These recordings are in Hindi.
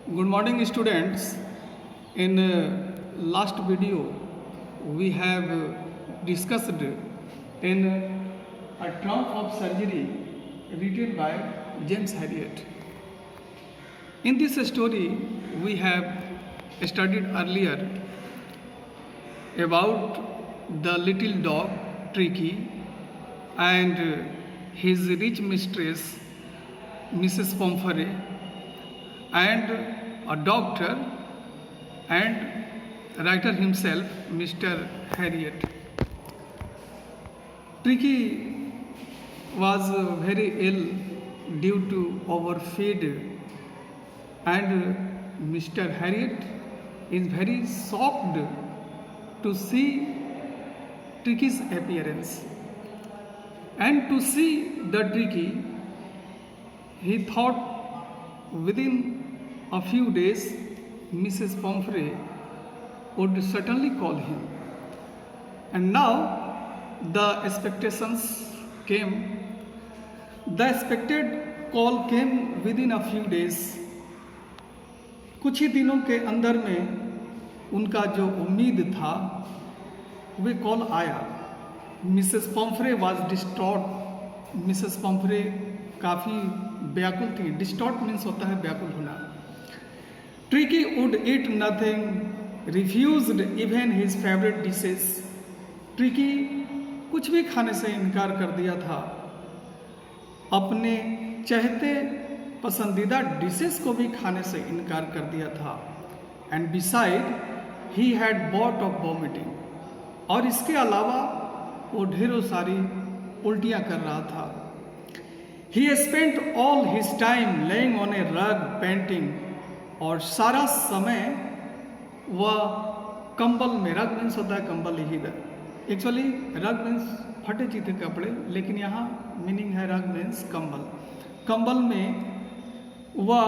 Good morning, students. In last video, we have discussed in a triumph of surgery written by James Herriot. In this story, we have studied earlier about the little dog Tricky and his rich mistress, Mrs. Pomfrey, and a doctor and writer himself, Mr. Herriot. Tricky was very ill due to overfeed, and Mr. Herriot is very shocked to see Tricky's appearance. And to see the Tricky, he thought within a few days Mrs. Pomfrey would certainly call him. And now the expectations came. The expected call came within a few days. कुछ ही दिनों के अंदर में उनका जो उम्मीद था वे कॉल आया. Mrs पॉम्फ्रे was distraught. मिसेस पॉम्फ्रे काफ़ी व्याकुल थी. डिस्ट्रॉट मीन्स होता है व्याकुल होना. Tricky would eat nothing, refused even his favourite dishes. Tricky कुछ भी खाने से इनकार कर दिया था. अपने चहते पसंदीदा डिशेस को भी खाने से इनकार कर दिया था. And beside he had bought of vomiting. और इसके अलावा वो ढेरों सारी उल्टियाँ कर रहा था. He spent all his time lying on a rug painting. और सारा समय वह कंबल में, रग मीन्स होता है कंबल ही. एक्चुअली रग मीन्स फटे चीते कपड़े, लेकिन यहाँ मीनिंग है रग मीन्स कंबल. कंबल में वह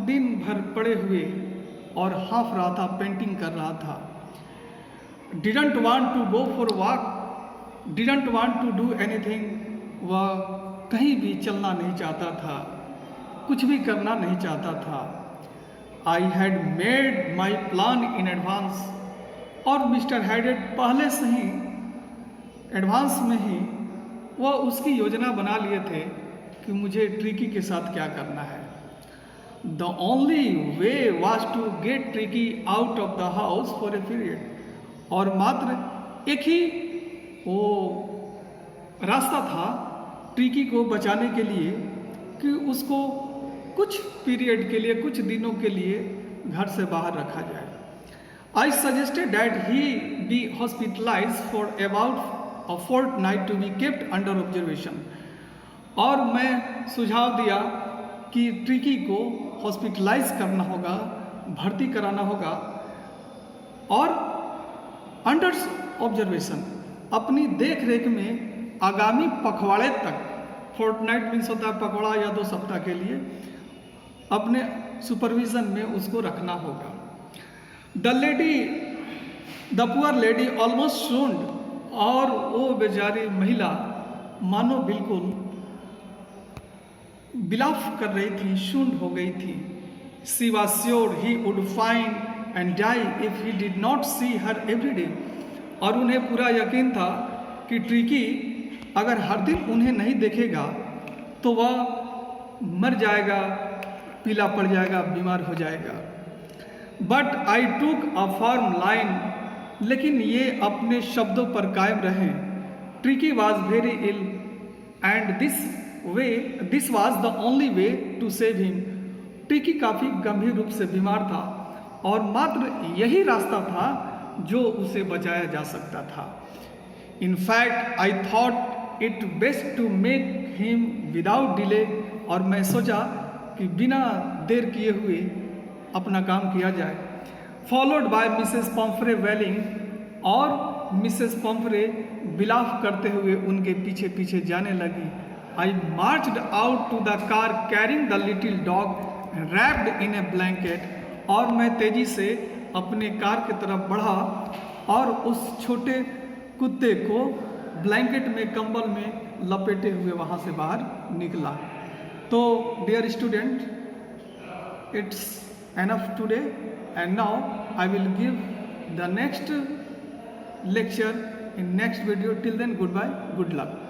दिन भर पड़े हुए और हाफ रहा था, पेंटिंग कर रहा था. Didn't want to go for walk, didn't want to do anything. वह कहीं भी चलना नहीं चाहता था, कुछ भी करना नहीं चाहता था. I had made my plan in advance. और मिस्टर हैडेड पहले से ही एडवांस में ही वह उसकी योजना बना लिए थे कि मुझे ट्रिकी के साथ क्या करना है. The only way was to get Tricky out of the house for a period. और मात्र एक ही वो रास्ता था ट्रिकी को बचाने के लिए कि उसको कुछ पीरियड के लिए, कुछ दिनों के लिए घर से बाहर रखा जाए. I suggested that he be hospitalise for about a fortnight to be kept under observation. और मैं सुझाव दिया कि ट्रिकी को हॉस्पिटलाइज करना होगा, भर्ती कराना होगा और अंडर ऑब्जर्वेशन, अपनी देख रेख में आगामी पखवाड़े तक. फोर्टनाइट मीन्स होता है पखवाड़ा या 2 सप्ताह के लिए, अपने सुपरविजन में उसको रखना होगा. The poor lady almost swooned. और वो बेचारी महिला मानो बिल्कुल बिलाफ कर रही थी, शून्ड हो गई थी. She was sure he would find and die if he did not see her every day. और उन्हें पूरा यकीन था कि ट्रिकी अगर हर दिन उन्हें नहीं देखेगा तो वह मर जाएगा, पीला पड़ जाएगा, बीमार हो जाएगा. बट आई टूक अ फर्म लाइन. लेकिन ये अपने शब्दों पर कायम रहे. Tricky was very ill and this was the only way to save him. Tricky काफ़ी गंभीर रूप से बीमार था और मात्र यही रास्ता था जो उसे बचाया जा सकता था. In fact I thought it best to make him without delay. और मैं सोचा कि बिना देर किए हुए अपना काम किया जाए. फॉलोड बाय मिसेस पॉम्फ्रे वेलिंग. और मिसेस पॉम्फ्रे बिलाफ करते हुए उनके पीछे पीछे जाने लगी. I marched out to the car carrying the little dog wrapped in a blanket. और मैं तेजी से अपने कार की तरफ बढ़ा और उस छोटे कुत्ते को ब्लैंकेट में, कंबल में लपेटे हुए वहाँ से बाहर निकला. तो dear student, it's enough today, and now I will give the next lecture in next video. Till then, goodbye, good luck.